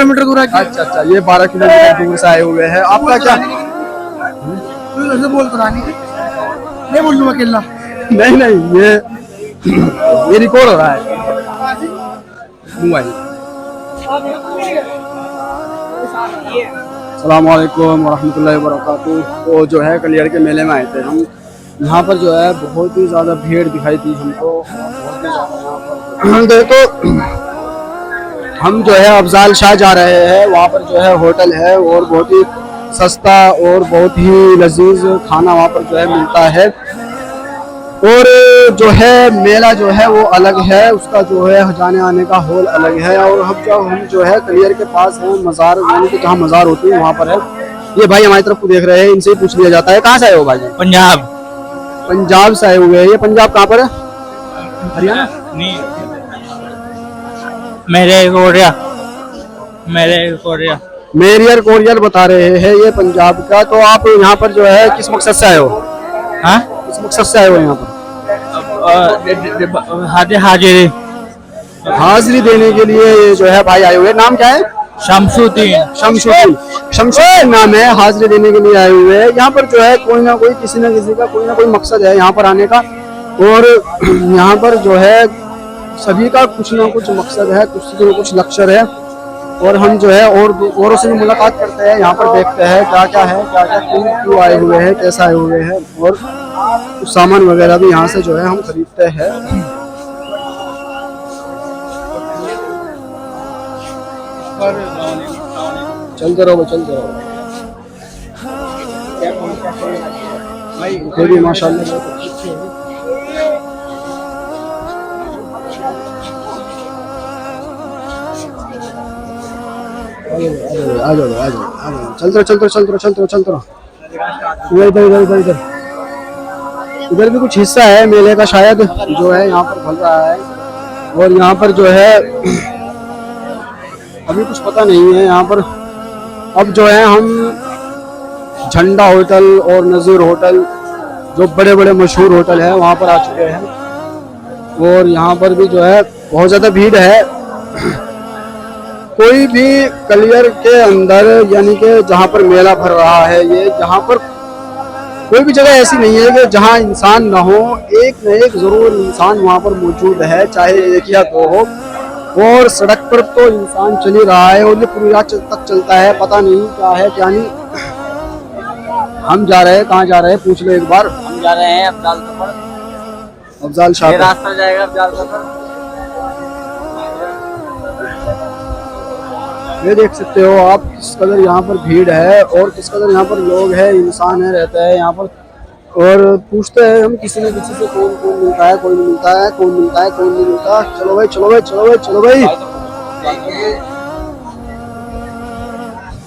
Kilometre दूर है। अच्छा अच्छा, ये 12 किलोमीटर दूर से आए हुए हैं। आपका क्या बोल तो नहीं बोल लूँ अकेला। नहीं नहीं, ये रिकॉर्ड हो रहा है मोबाइल। अस्सलामुअलैकुम वरहमतुल्लाहि वबरकातुहू। तो जो है कलियर के मेले में आए थे हम। यहाँ पर जो है बहुत ही ज़्यादा भीड़ दिखाई दी हमको। देखो हम जो है अफजाल शाह जा रहे हैं। वहाँ पर जो है होटल है और बहुत ही सस्ता और बहुत ही लजीज खाना वहाँ पर जो है मिलता है। और जो है मेला जो है वो अलग है, उसका जो है जाने आने का हॉल अलग है। और हम जो है कलियर के पास है मज़ार, यानी कि जहाँ मज़ार होती है वहाँ पर है। ये भाई हमारी तरफ को देख रहे हैं, इनसे ही पूछ लिया जाता है कहाँ से आए हो भाई? पंजाब। पंजाब से आए हुए हैं। ये पंजाब कहाँ पर है? हरियाणा नहीं, मेरे कोरियर बता रहे हैं ये पंजाब का। तो आप यहाँ पर जो है किस मकसद से आए हो? हाँ, किस मकसद से आए हो यहाँ पर? हाजिरी देने के लिए ये जो है भाई आए हुए। नाम क्या है? शमशुद्दीन नाम है। हाजिरी देने के लिए आए हुए हैं। यहाँ पर जो है कोई ना कोई किसी न किसी का कोई ना कोई मकसद है यहाँ पर आने का। और यहाँ पर जो है सभी का कुछ ना कुछ मकसद है, कुछ ना कुछ लक्ष्य है। और हम जो है औरों से भी मुलाकात करते हैं, यहाँ पर देखते हैं क्या क्या है, क्या क्या क्यों आए हुए हैं, कैसा आए हुए हैं। और कुछ सामान वगैरह भी यहाँ से जो है हम खरीदते हैं। चलते रहो चलते रहो भाई, माशाल्लाह। आ जाओ चलते रहो। इधर भी कुछ हिस्सा है मेले का शायद जो है यहाँ पर बन रहा है। और यहाँ पर जो है अभी कुछ पता नहीं है यहाँ पर। अब जो है हम झंडा होटल और नज़ीर होटल, जो बड़े बड़े मशहूर होटल है, वहाँ पर आ चुके हैं। और यहाँ पर भी जो है बहुत ज़्यादा भीड़ है। कोई भी कलियर के अंदर, यानी कि जहाँ पर मेला भर रहा है, ये जहाँ पर कोई भी जगह ऐसी नहीं है कि जहाँ इंसान ना हो। एक न एक ज़रूर इंसान वहाँ पर मौजूद है, चाहे एक या दो हो। और सड़क पर तो इंसान चल ही रहा है और ये पूरी रात तक चलता है। पता नहीं क्या है क्या नहीं। हम जा रहे हैं, कहाँ जा रहे हैं पूछ लो एक बार। हम जा रहे हैं अफजाल शाह। रास्ता जाएगा अफजाल सफर। ये देख सकते हो आप किस कदर यहाँ पर भीड़ है और किस कदर यहाँ पर लोग हैं, इंसान है, रहता है यहाँ पर। और पूछते हैं हम किसी न किसी से, कौन कौन मिलता है, कोई नहीं मिलता है, कौन मिलता है, कौन नहीं मिलता। चलो भाई चलो भाई चलो भाई चलो भाई।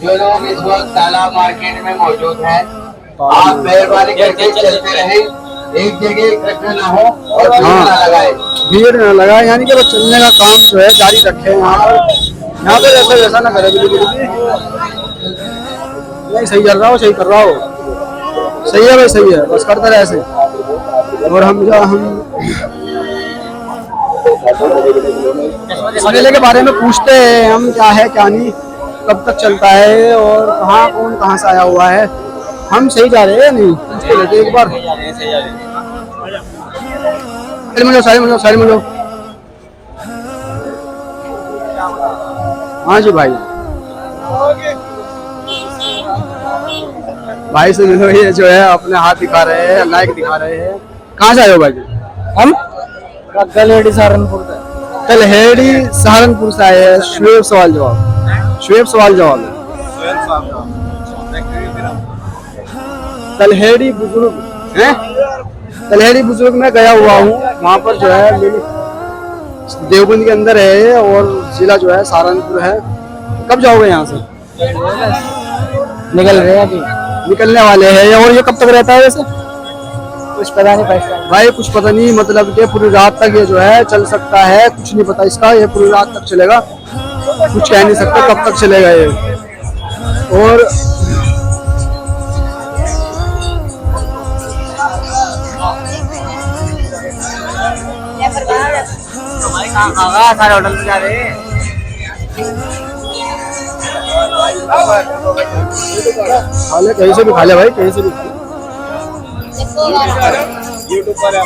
जो लोग इस वक्त तालाब मार्केट में मौजूद हैं, आप मेहरबानी करके चलते रहें, एक जगह इकट्ठा ना हो और भीड़ न लगाए, यानी कि वो चलने का काम जो है जारी रखे यहाँ पर ऐसा वैसा ना करे। नहीं, सही कर रहा हो, सही कर रहा हो, सही है भाई, सही है, बस करते रहे ऐसे। और हम इस मेले के बारे में पूछते हैं हम, क्या है क्या नहीं, कब तक चलता है और कहाँ कौन कहाँ से आया हुआ है। हम सही जा रहे हैं नहीं, पूछते रहते एक बार। सारी मिलो। हाँ जी भाई, भाई से मिलो। ये जो है अपने हाथ दिखा रहे हैं, लाइक दिखा रहे हैं। कहाँ से आए हो भाई? हम कलहेड़ी सहारनपुर से आए हैं। शुएब सवाल जवाब कलहेड़ी बुजुर्ग है। कलहेड़ी बुजुर्ग में गया हुआ हूँ। वहाँ पर जो है देवबंद के अंदर है और जिला जो है सहारनपुर है। कब जाओगे यहाँ से? निकलने वाले हैं। और ये कब तक रहता है वैसे? कुछ पता नहीं भाई, कुछ पता नहीं, मतलब कि पूरी रात तक ये जो है चल सकता है, कुछ नहीं पता इसका। ये पूरी रात तक चलेगा, कुछ कह नहीं सकते कब तक चलेगा ये। और सारे होटल में जा रहे हैं। खा ले, कहीं से भी खा ले भाई, कहीं से भी। यूट्यूब पर है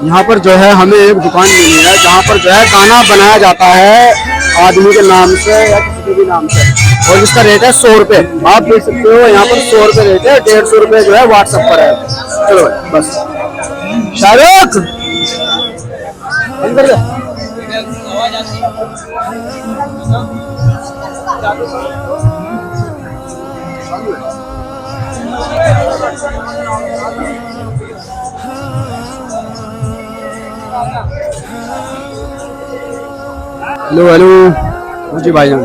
यहाँ पर जो है हमें एक दुकान मिली है जहाँ पर जो है गाना बनाया जाता है आदमी के नाम से या किसी के भी नाम से, और जिसका रेट है 100 रुपये। आप देख सकते हो यहाँ पर 100 रुपये रेट है, 150 रुपये जो है व्हाट्सएप पर है। चलो बस शाहरुख अंदर जा। हेलो हेलो जी भाईजान,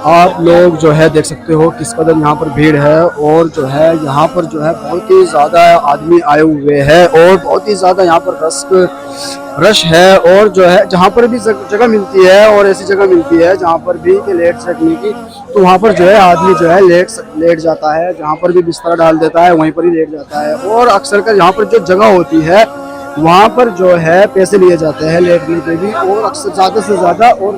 आप लोग जो है देख सकते हो किस कदर यहाँ पर भीड़ है, और जो है यहाँ पर जो है बहुत ही ज़्यादा आदमी आए हुए हैं और बहुत ही ज़्यादा यहाँ पर रश है। और जो है जहाँ पर भी जगह मिलती है और ऐसी जगह मिलती है जहाँ पर भी लेट सकने की, तो वहाँ पर जो है आदमी जो है लेट जाता है, जहाँ पर भी बिस्तर डाल देता है वहीं पर ही लेट जाता है। और अक्सर कर यहाँ पर जो जगह होती है वहाँ पर जो है पैसे लिए जाते हैं लेटने के भी, और अक्सर ज़्यादा से ज़्यादा। और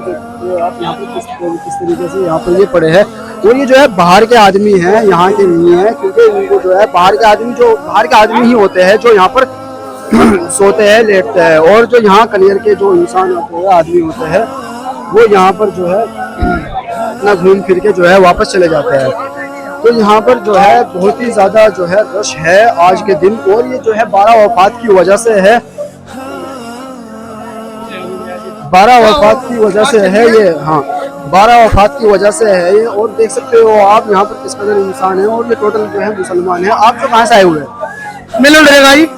आप यहाँ पर किस तरीके से यहाँ पर ये पड़े हैं, और ये जो है बाहर के आदमी हैं, यहाँ के नहीं है, क्योंकि इनको जो है बाहर के आदमी ही होते हैं जो यहाँ पर सोते हैं, लेटते हैं। और जो यहाँ कलियर के जो इंसान होते हैं, आदमी होते हैं, वो यहाँ पर जो है अपना घूम फिर के जो है वापस चले जाते हैं। तो यहाँ पर जो है बहुत ही ज़्यादा जो है रश है आज के दिन, और ये जो है 12 वफात की वजह से है, 12 वफात की वजह से है ये, हाँ 12 वफात की वजह से है ये। और देख सकते हो आप यहाँ पर किस कदर इंसान है, और ये टोटल जो है मुसलमान है। आप तो कहाँ से आए हुए हैं? मैं लुंडेरा जी।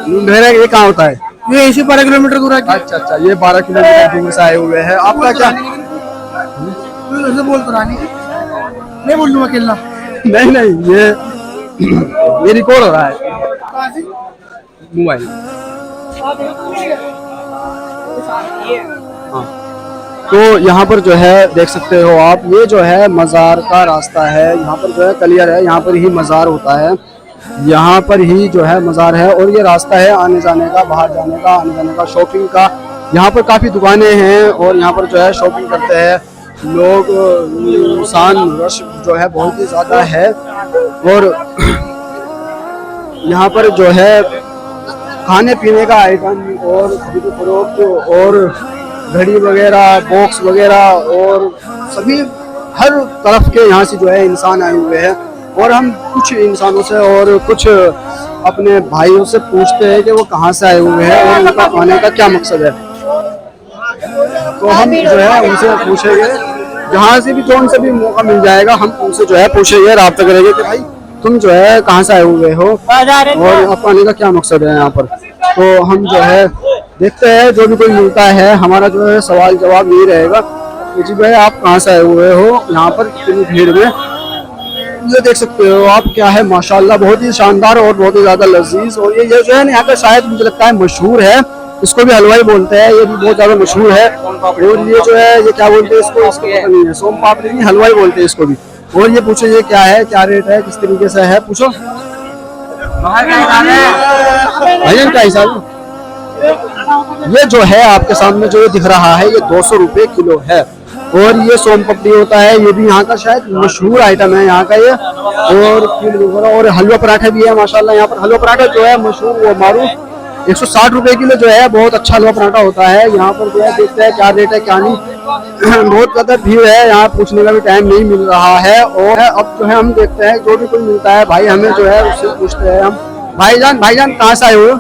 लुंडेरा ये कहाँ होता है? ये इसी 12 किलोमीटर दूर है। अच्छा अच्छा, ये 12 किलोमीटर दूर से आए हुए हैं। आपका क्या? बोल तो रानी नहीं बोल लूँ अकेला। नहीं ये रिकॉर्ड हो रहा है मोबाइल। हाँ, तो यहाँ पर जो है देख सकते हो आप, ये जो है मज़ार का रास्ता है। यहाँ पर जो है क्लियर है, यहाँ पर ही मज़ार होता है, यहाँ पर ही जो है मज़ार है। और ये रास्ता है आने जाने का, बाहर जाने का, आने जाने का, शॉपिंग का। यहाँ पर काफ़ी दुकानें हैं और यहाँ पर जो है शॉपिंग करते हैं लोग। इंसान रश जो है बहुत ही ज़्यादा है। और यहाँ पर जो है खाने पीने का आइटम और खरीद फरोख्त और घड़ी वगैरह, बॉक्स वगैरह, और सभी हर तरफ के यहाँ से जो है इंसान आए हुए हैं। और हम कुछ इंसानों से और कुछ अपने भाइयों से पूछते हैं कि वो कहाँ से आए हुए हैं और उनका आने का क्या मकसद है। तो हम जो है उनसे पूछेंगे, जहाँ से भी कौन से भी मौका मिल जाएगा हम उनसे जो है पूछेंगे, राब्ता करेंगे कि भाई तुम जो है कहाँ से आए हुए हो और आपका आने का क्या मकसद है यहाँ पर। तो हम जो है देखते हैं, जो भी कोई मिलता है हमारा जो है सवाल जवाब यही रहेगा कि जी भाई आप कहाँ से आए हुए हो, यहाँ पर कितनी भीड़ में। ये देख सकते हो आप क्या है, माशाल्लाह बहुत ही शानदार और बहुत ही ज़्यादा लजीज। और ये जो है यहाँ का शायद मुझे लगता है मशहूर है, इसको भी हलवाई बोलते हैं, ये भी बहुत ज़्यादा मशहूर है। और ये जो है ये क्या बोलते हैं इसको पता नहीं है, सोम पापड़ी नहीं, हलवाई बोलते हैं इसको भी। और ये पूछो ये क्या है, क्या रेट है, किस तरीके से है, पूछो भैया क्या हिसाब है। ये जो है आपके सामने जो ये दिख रहा है ये 200 रुपये किलो है। और ये सोम पापड़ी होता है, ये भी यहाँ का शायद मशहूर आइटम है यहाँ का ये। और हलवा पराठा भी है माशाल्लाह। यहाँ पर हलवा पराठा जो है मशहूर वो मारूफ 160 रुपये किलो जो है, बहुत अच्छा हलवा पराठा होता है। यहाँ पर जो है देखते हैं क्या रेट है क्या नहीं। बहुत ज़्यादा भीड़ है, यहाँ पूछने का भी टाइम नहीं मिल रहा है। और अब जो है हम देखते हैं जो भी कोई मिलता है भाई हमें जो है उससे पूछते हैं हम, भाईजान कहाँ से आए हुए हो?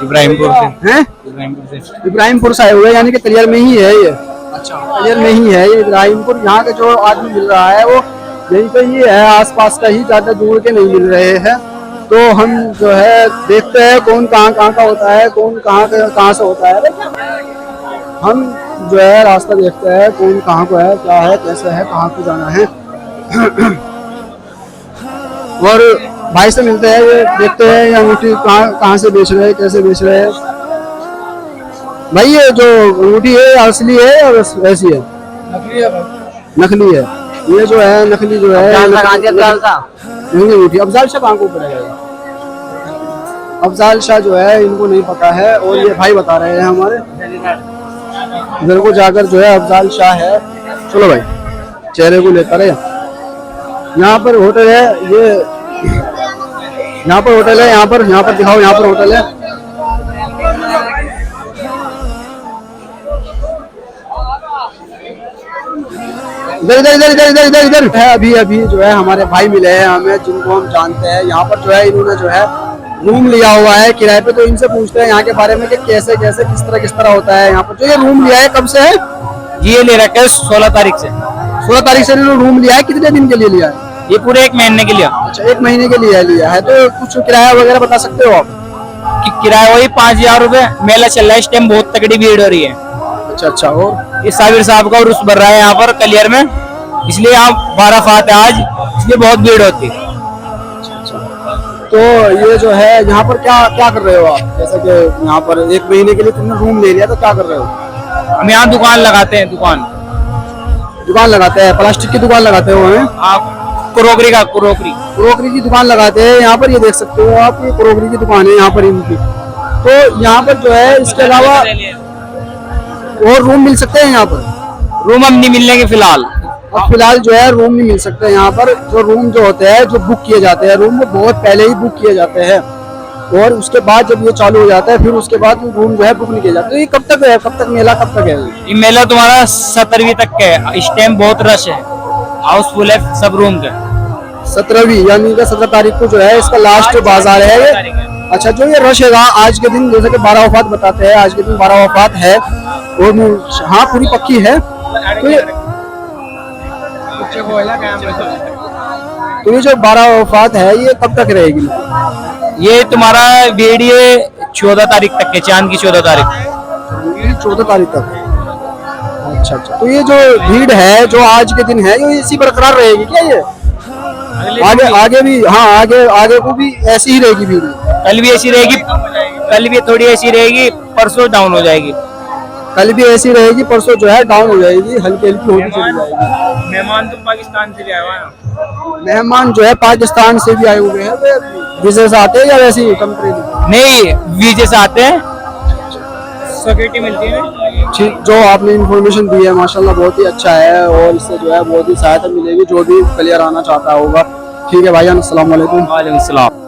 इब्राहिमपुर से हैं? इब्राहिमपुर से आए हुए, यानी कि कलियर में ही है ये। अच्छा, कलियर में ही है ये इब्राहिमपुर। यहाँ का जो आदमी मिल रहा है वो यहीं पे ही है, आसपास का ही, ज़्यादा दूर के नहीं मिल रहे हैं। तो हम जो है देखते हैं कौन कहाँ का होता है, कौन कहाँ से होता है। हम जो है रास्ता देखते हैं कौन कहाँ को है, क्या है, कैसे है, कहाँ को जाना है। और भाई से मिलते हैं, ये देखते हैं ये अंगूठी कहाँ से बेच रहे हैं, कैसे बेच रहे हैं। भाई ये जो अंगूठी है असली है और वैसी है? नकली है भाई। नकली है ये जो है, नकली जो है अंगूठी। अफजाल शाह कहाँ को पड़ेगा? अफजाल शाह जो है इनको नहीं पता है, और ये भाई बता रहे हैं हमारे, इधर को जाकर जो है अफजाल शाह है। चलो भाई चेहरे को लेकर है। यहाँ पर होटल है, ये यहाँ पर होटल है, यहाँ पर दिखाओ, यहाँ पर होटल है। इधर इधर इधर इधर इधर इधर इधर है। अभी जो है हमारे भाई मिले हैं हमें, जिनको हम जानते हैं। यहाँ पर जो है इन्होंने जो है रूम लिया हुआ है किराए पे, तो इनसे पूछते हैं यहाँ के बारे में कि कैसे कैसे किस तरह होता है यहाँ पर। जो ये रूम लिया है कब से है? जी ये ले रखा है 16 तारीख से। 16 तारीख से इन्होंने रूम लिया है। कितने दिन के लिए लिया है? ये पूरे 1 महीने के लिए। अच्छा 1 महीने के लिए लिया है। तो कुछ किराया वगैरह बता सकते हो आप? कि किराया वही 5000 रुपए। मेला चल रहा है इस टाइम, बहुत तगड़ी भीड़ हो रही है। अच्छा और इस साबिर साहब का उर्स भर रहा है यहाँ पर कलियर में, इसलिए यहाँ 12 फात है आज, इसलिए बहुत भीड़ होती है। तो ये जो है यहाँ पर क्या क्या कर रहे हो आप? जैसे कि यहाँ पर 1 महीने के लिए तुमने रूम ले लिया, तो क्या कर रहे हो? हम यहाँ दुकान लगाते हैं। दुकान लगाते हैं, प्लास्टिक की दुकान लगाते हो? आप क्रोकरी की दुकान लगाते हैं यहाँ पर। ये देख सकते हो आप, ये क्रोकरी की दुकान है यहाँ पर इनकी। तो यहाँ पर जो है इसके अलावा और रूम मिल सकते हैं यहाँ पर? रूम हम नहीं मिलने के फिलहाल। अब फिलहाल जो है रूम नहीं मिल सकते यहाँ पर। जो रूम जो होते हैं, जो बुक किए जाते हैं रूम, वो बहुत पहले ही बुक किए जाते हैं, और उसके बाद जब ये चालू हो जाता है फिर उसके बाद रूम जो है बुक नहीं किए जाते। तो ये कब तक है? कब तक मेला कब तक है? ये मेला तुम्हारा 17वीं तक का है। इस टाइम बहुत रश है, हाउसफुल है सब रूम के। 17वीं यानी कि 17 तारीख को जो है इसका लास्ट बाजार है ये। अच्छा जो ये रश है आज के दिन, जैसे कि 12 वफात बताते हैं, आज के दिन 12 वफात है, और हाँ पूरी पक्की है। तो ये जो 12 वफात है ये कब तक रहेगी? ये तुम्हारा वीडियो 14 तारीख तक है, चांद की 14 तारीख। 14 तारीख तक। अच्छा तो ये जो भीड़ है जो आज के दिन है, ये इसी बरकरार रहेगी क्या? ये आगे भी? हाँ आगे को भी ऐसी ही रहेगी भीड़? कल भी ऐसी रहेगी, कल भी थोड़ी ऐसी रहेगी, परसों डाउन हो जाएगी। कल भी ऐसी रहेगी, परसों जो है डाउन हो जाएगी, हल्की हल्की होती चली जाएगी। मेहमान तो पाकिस्तान से भी आए हुए हैं। मेहमान जो है पाकिस्तान से भी आए हुए हैं। वीजे से आते हैं या वैसे ही टेम्परेरी? नहीं वीजे से आते हैं, सिक्योरिटी मिलती है। ठीक, जो आपने इन्फॉर्मेशन दी है माशाल्लाह बहुत ही अच्छा है, और इससे जो है बहुत ही सहायता मिलेगी जो भी क्लियर आना चाहता होगा। ठीक है भाईजान, अस्सलाम वालेकुम। वालेकुम सलाम।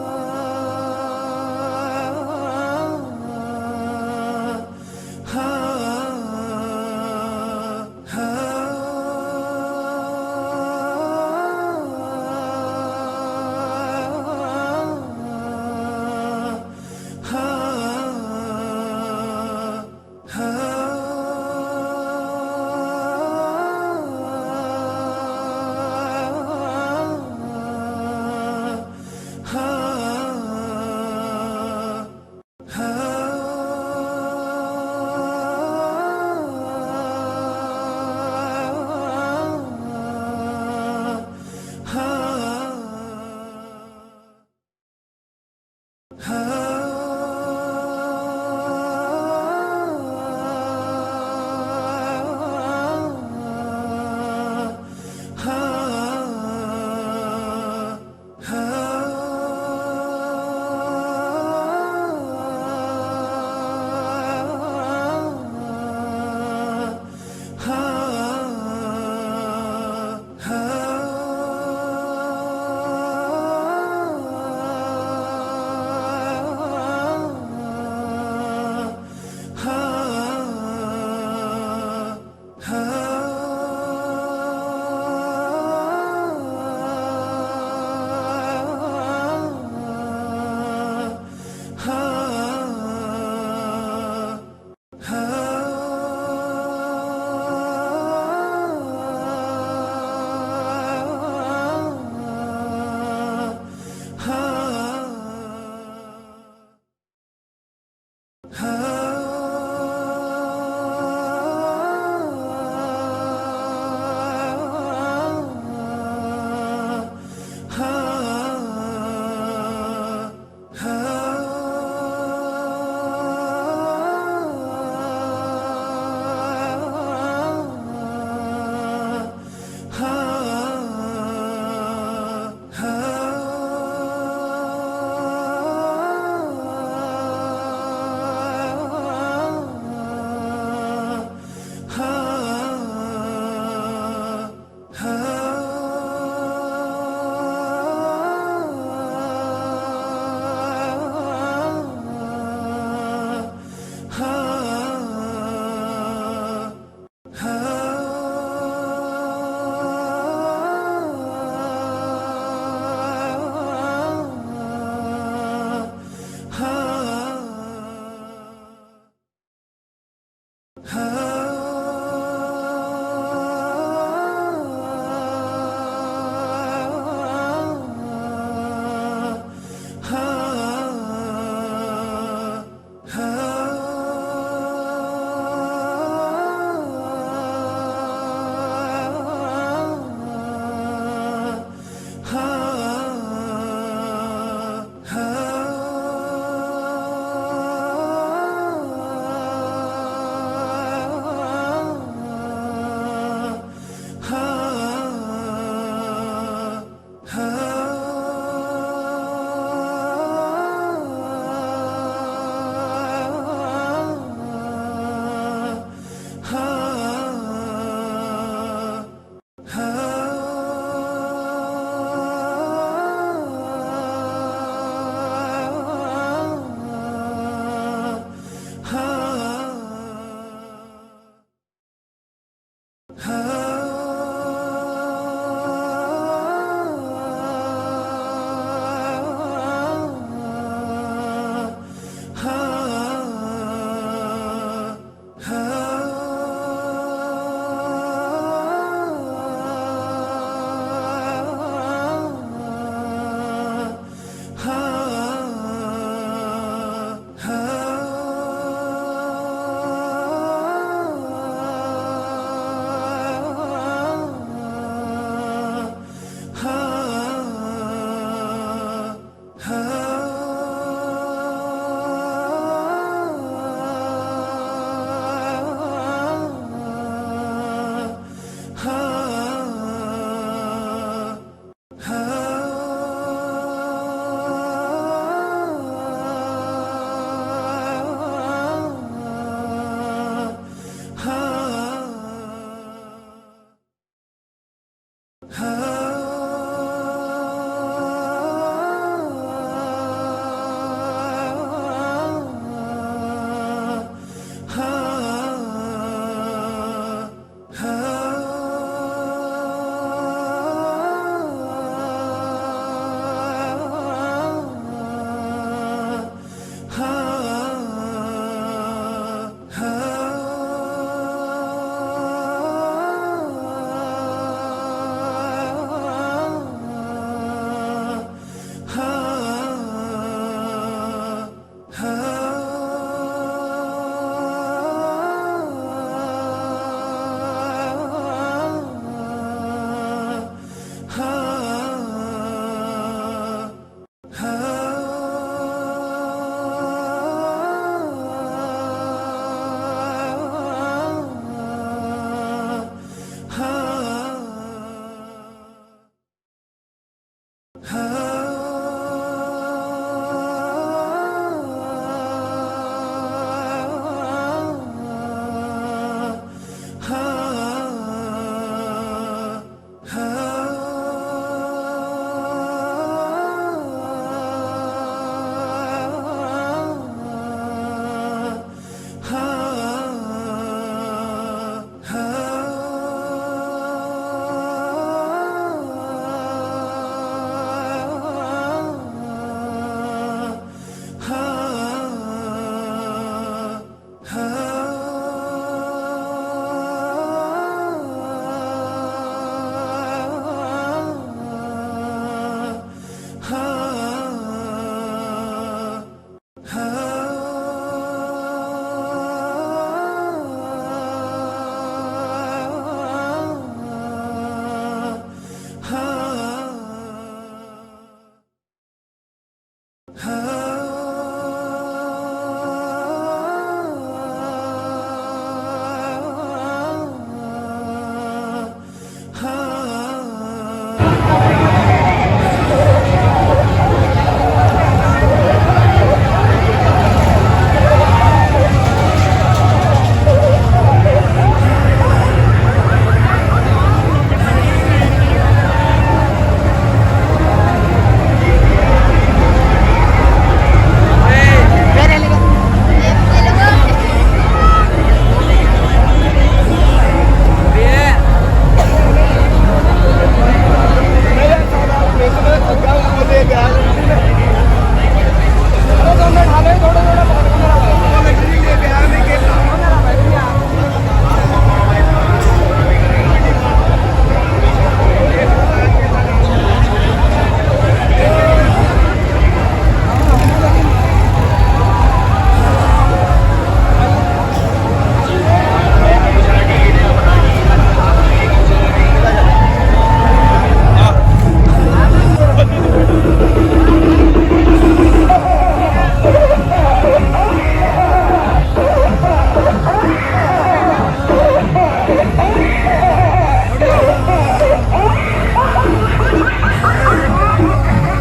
Ha